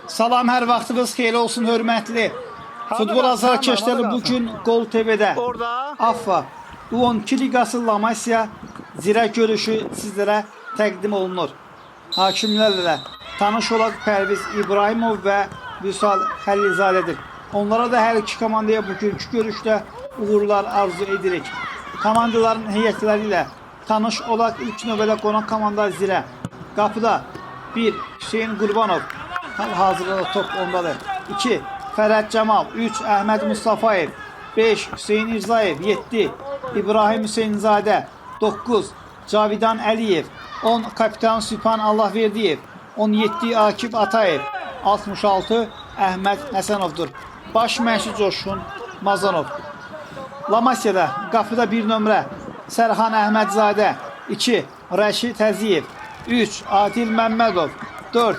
Salam, hər vaxtınız xeyir olsun, hörmətli futbol azarkeşləri. Bugün Gol TV'də AFFA U12 Ligası La Masia zirə görüşü sizlərə təqdim olunur. Hakimlərlə tanış olaq Pərviz İbrahimov və Vüsal Xəlilzadədir. Onlara da hər iki komandaya bugünkü görüşdə uğurlar arzu edirik. Komandaların heyətləri ilə tanış olaq. İlk növbədə qonaq komanda zirə. Qapıda 1. Hüseyin Qurbanov, hazırda top ondadır. 2. Fərəd Cəmal. 3. Əhməd Mustafayev. 5. Hüseyin İrzayev. 7. İbrahim Hüseyinzadə. 9. Cavidan Əliyev. 10. Kapitan Sübhan Allahverdiyev. 17. Akif Atayev. 66. Əhməd Həsənovdur. Baş məşqçi Coşqun Mazanov. La Masia'da qapıda 1 nömrə Sərxan Əhmədzadə. 2. Rəşid Həziyev. 3. Adil Məmmədov. 4.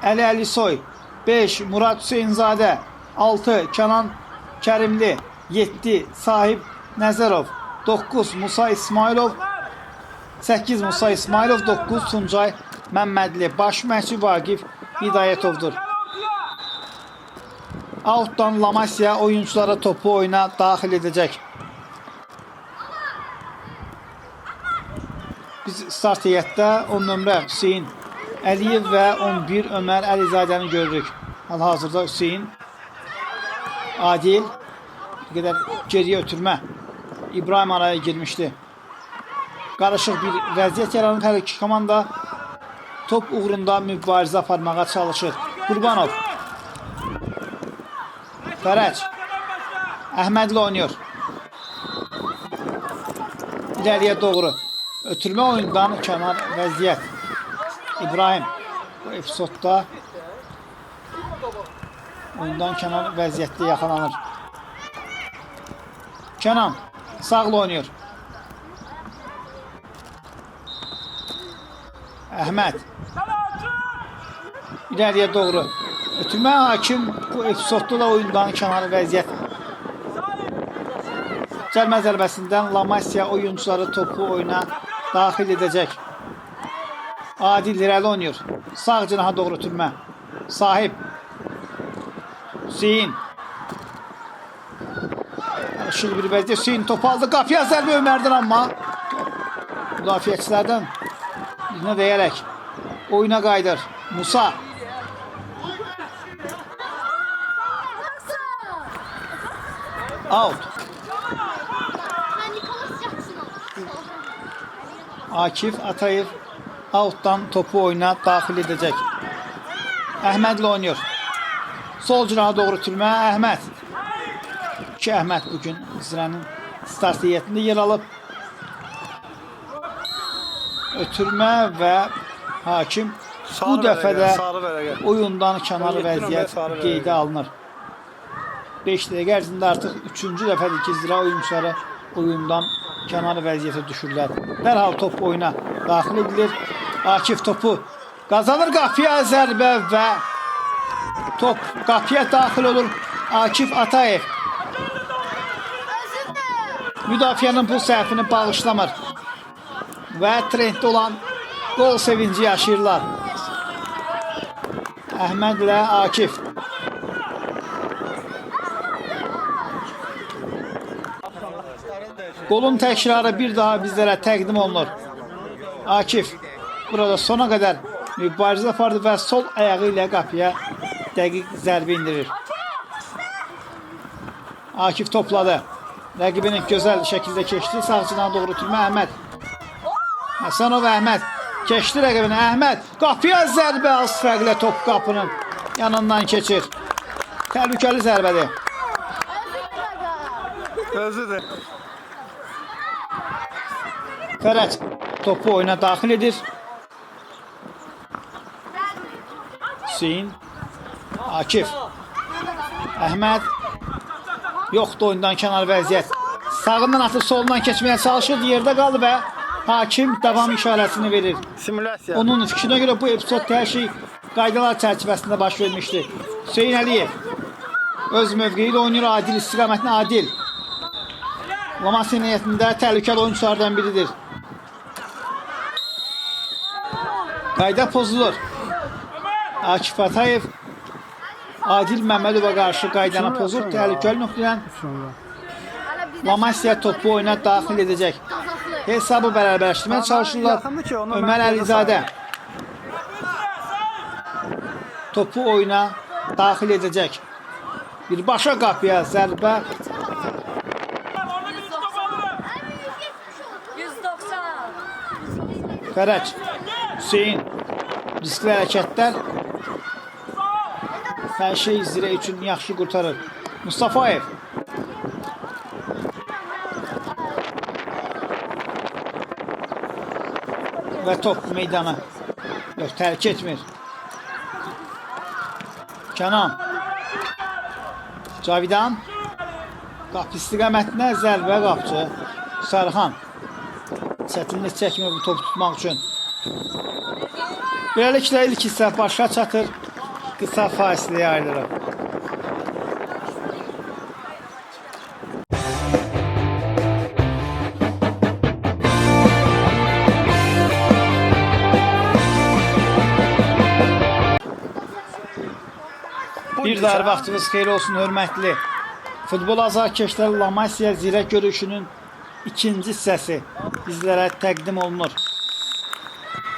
Əli Əlisoy. 5. Murad Hüseynzadə. 6. Kənan Kərimli. 7. Sahib Nəzərov. 9. Musa İsmailov. 8. Musa İsmailov. 9. Tuncay Məmmədli. Baş məşqçi Vaqif Hidayətovdur. Outdan La Masia oyunculara topu oyuna daxil edəcək. Biz start heyətdə 10 nömrə Hüseyin Əliyev və 11 Ömər Əlizadəni görürük. Hal-hazırda Hüseyin, Adil, bir qədər geriyə ötürmə. İbrahim araya girmişdi. Qarışıq bir vəziyyət yaranıb. Hər iki komanda top uğrunda mübarizə aparmağa çalışır. Qurbanov. Fərəc. Əhmədli oynuyor. İləriyə doğru. Ötürmə oyundan kənar vəziyyət. İbrahim bu epizodda oyundan kənar vəziyyətdə yaxalanır. Kənan sağla oynuyor. Əhməd İləriyə doğru. Ötürmə hakim bu epizodda da oyundan kənar vəziyyət. Cəlmə zərbəsindən La Masia oyuncuları topu oyuna daxil edəcək. Adil irəli oynuyor. Sağ cinaha doğru ötürmə. Sahib. Hüseyin. Işıl bir vəziyyət. Hüseyin topu aldı. Qapıya zərbə Ömərdən, amma müdafiəçilərdən birinə deyərək oyuna qayıdır. Musa. Out. Akif Atayev outdan topu oyuna daxil edəcək. Əhmədlə oynuyor. Sol cinaha doğru ötürmə. Əhməd. 2 Əhməd bugün zirənin start heyətində yer alıb. Ötürmə və hakim bu dəfə də oyundan kənar vəziyyət qeydə alınır. 5 dəqiqə ərzində artıq 3-cü dəfədir ki, zirə oyuncuları oyundan kənar vəziyyətə düşürlər. Dərhal top oyuna daxil edilir. Akif topu qazanır. Qapıya zərbə və top qapıya daxil olur. Akif Atayev müdafiənin bu səhvini bağışlamır və trenddə olan gol sevinci yaşayırlar. Əhmədlə Akif. Golun təkrarı bir daha bizlərə təqdim olunur. Akif burada sona qədər mübarizə apardı və sol ayağı ilə qapıya dəqiq zərbə indirir. Akif topladı. Rəqibinin gözəl şəkildə keçdi. Sağ cinaha doğru ötürmə. Əhməd. Həsənov Əhməd. Keçdi rəqibini. Əhməd. Qapıya zərbə. Az fərqlə top qapının yanından keçir. Təhlükəli zərbədir. Özüdür. Fərəc topu oyuna daxil edir. Hüseyin. Akif. Əhməd. Yoxdur oyundan kənar vəziyyət. Sağından atıb solundan keçməyə çalışır. Yerdə qaldı və hakim davam işarəsini verir. Simülyasiya. Onun fikrinə görə bu epizodda hər şey qaydalar çərçivəsində baş vermişdir. Hüseyin Əliyev öz mövqeyi ilə oynayır. Adil istiqamətini Adil. La Masia niyyətində təhlükəli oyunculardan biridir. Qayda pozulur. Akif Atayev Adil Məmmədova qarşı qaydana pozur. Təhlükəli nöqtədən Lamasya topu oyuna daxil edəcək. Hesabı bərabərləşdirməyə çalışırlar. Ömər Əlizadə topu oyuna daxil edəcək. Birbaşa qapıya zərbə. 190. Fərəc, Hüseyin riskli hərəkətlər hər şey Zirə üçün yaxşı qurtarır. Mustafayev və top meydana yox, tərk etmir. Kənan Cavidan qapı istiqamətinə zərbə qapçı Sarıxan çətinlik çəkmir bu topu tutmaq üçün. Beləliklə ilk hissə başa çatır. Qısa fasiləyə ayrılır. Bir daha vaxtınız xeyir olsun, hörmətli futbol azarkeşləri. Lamasya Zirə görüşünün ikinci hissəsi bizlərə təqdim olunur.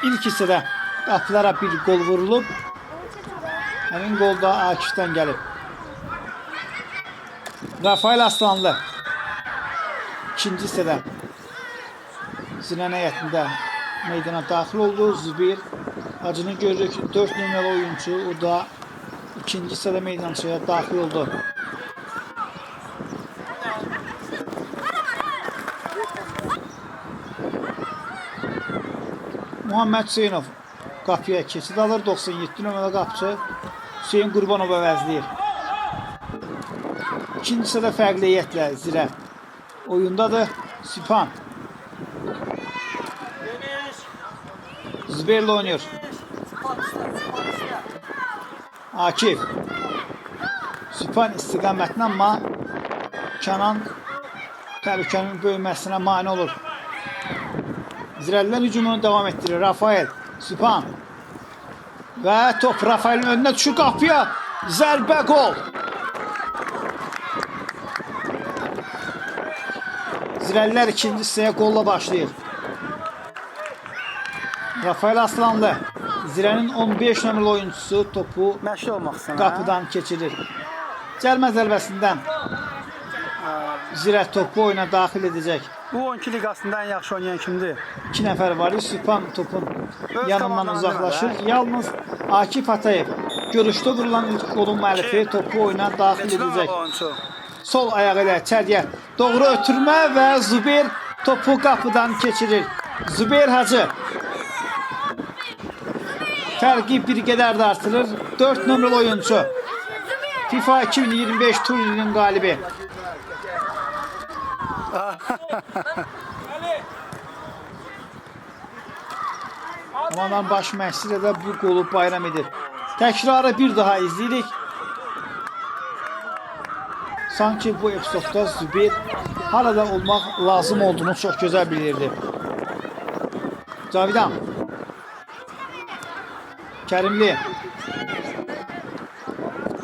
İlk hissədə qapılara bir gol vurulub. Həmin gol da Akifdən gəlib. Rafael Aslanlı ikinci hissədə Zirə heyətində meydana daxil oldu. Zübeyir Hacını görürük, 4 nömrəli oyuncu, o da ikinci hissədə meydançaya daxil oldu. Muhammed Hüseynov qapıya keçid alır. 97 nömrəli qapçı Hüseyin Qurbanov əvəzləyir. İkinci hissədə fərqli heyətlə Zirə oyundadır. Sübhan Zübeyirlə oynayır. Akif Sübhan istiqamətlə, amma Kənan təhlükənin böyüməsinə mane olur. Zirəlilər hücumunu devam etdirir. Rafael Sübhan və top Rafaelin önünə düşür, qapıya zərbə, gol. Zirəlilər ikinci hissəyə qolla başlayır. Rafael Aslanlı Zirənin 15 nömrəli oyuncusu topu qapıdan keçirir. Cəlmə zərbəsindən Zirə topu oyuna daxil edəcək. Bu 12 liqasında ən yaxşı oynayan kimdir? 2 nəfər var. Sübhan topun yanından uzaqlaşır. Yalnız Akif Atayev görüşdə vurulan ilk golun müəllifi topu oyuna daxil edəcək. Sol ayağı ilə içəriyə doğru ötürmə və Zübeyir topu qapıdan keçirir. Zübeyir Hacı fərqi bir qədər də artırır. 4 nömrəli oyuncu FIFA 2025 turnirinin qalibi. Komandanın baş məşqçisi də bu qolu bayram edir. Təkrarı bir daha izləyirik. Sanki bu epizodda Zübeyir harada olmaq lazım olduğunu çox gözəl bilirdi. Cavidan Kərimli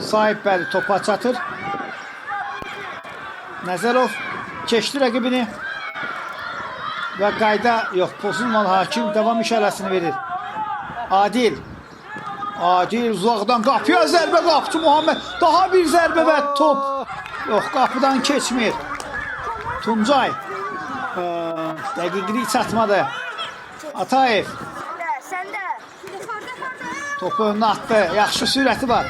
Sahib bəli topa çatır. Nəzərov keçdi rəqibini və qayda yox, pozulmalı. Hakim davam işarəsini verir. Adil uzaqdan qapıya zərbə, qapçı Muhammed daha bir zərbə və top yox, qapıdan keçmir. Tuncay dəqiqlik çatmadı. Atayev topu önünə atdı. Yaxşı sürəti var.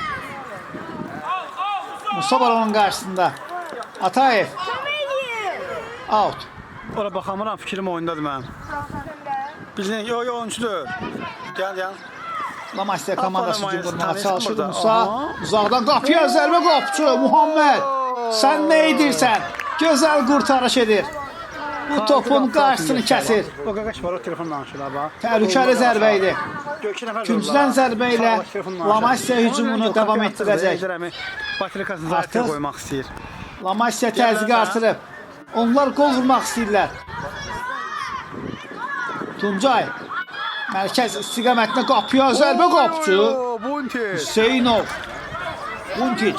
Musa var onun qarşısında. Atayev out. Ora baxamıram, fikrim oyundadır mənim. Bilin, yox, oyuncudur. Gəl. Lamasya komandası hücum qurmağa çalışırdı. Musa uzaqdan qapıya zərbə, qapçı Muhammed. Sən nə edirsən? Gözəl qurtarış edir. Bu topun qarşısını kəsir. O qaqaş var, o telefon danışır bax. Təhlükəli zərbə idi. Küncdən zərbə ilə Lamasya hücumunu davam etdirəcək. Batrikasını zaten qoymaq istəyir. Lamasya təzyiqi artırıb. Onlar qol vurmaq istəyirlər. Tuncay mərkəz istiqamətinə qapıya zərbə, qapçı Hüseynov. Buntic.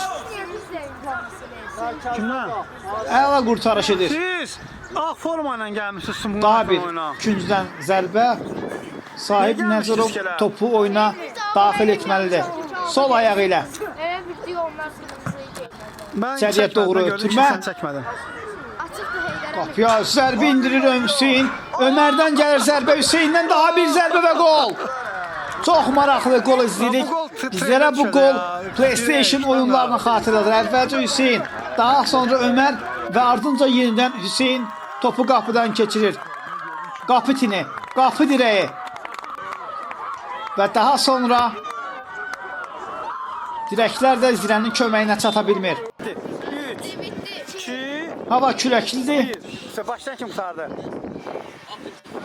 Kimdən? Əla qurtarışıdır. Siz ağ forma ilə gəlmişsiniz bu Daha bir oyuna. küncdən zərbə. Sahib Necə Nəzərov gəlmişsiniz ki, topu oyuna daxil etməlidir. Sol ayağı ilə. Evet bitti onlar sırrımızı Mən İçəriyə çəkmədim, doğru mən gördüm ki, ötürmə. sən çəkmədin. Açıktı Heydər. Qapıya zərbə indirir Hüseyn. Ömərdən gəlir zərbə, Hüseyndən daha bir zərbə və gol. Çox maraqlı gol izləyirik. Bu gol Bizlərə bu treylə gol düşədi ya. PlayStation oyunlarını xatırladır. Əvvəlcə Hüseyn, daha sonra Ömər və ardınca yenidən Hüseyn topu qapıdan keçirir. Qapı tini, qapı dirəyi. Və daha sonra dirəklər də Zirənin köməyinə çata bilmir. 3, 2, Hava küləklidir. 1. İşte başlayan kim qurtardı?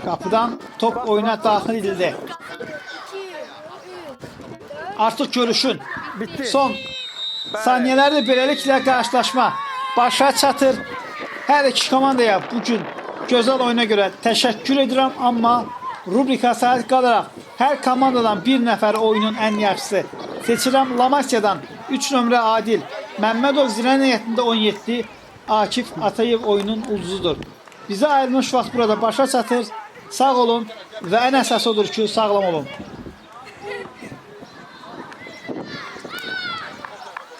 Qapıdan top oyuna daxil edildi. Artıq görüşün Bitti. son saniyələrdə beləliklə qarşılaşma başa çatır. Hər iki komandaya bu gün gözəl oyuna görə təşəkkür edirəm, amma rubrika sahib qalaraq hər komandadan bir nəfər oyunun ən yaxşısı seçirəm. Lamasyadan 3 nömrə Adil, Məmmədov Zirən heyətində 17, Akif Atayev oyunun ulduzudur. Bizə ayrılmış vaxt burada başa çatır. Sağ olun və ən əsası odur ki, sağlam olun.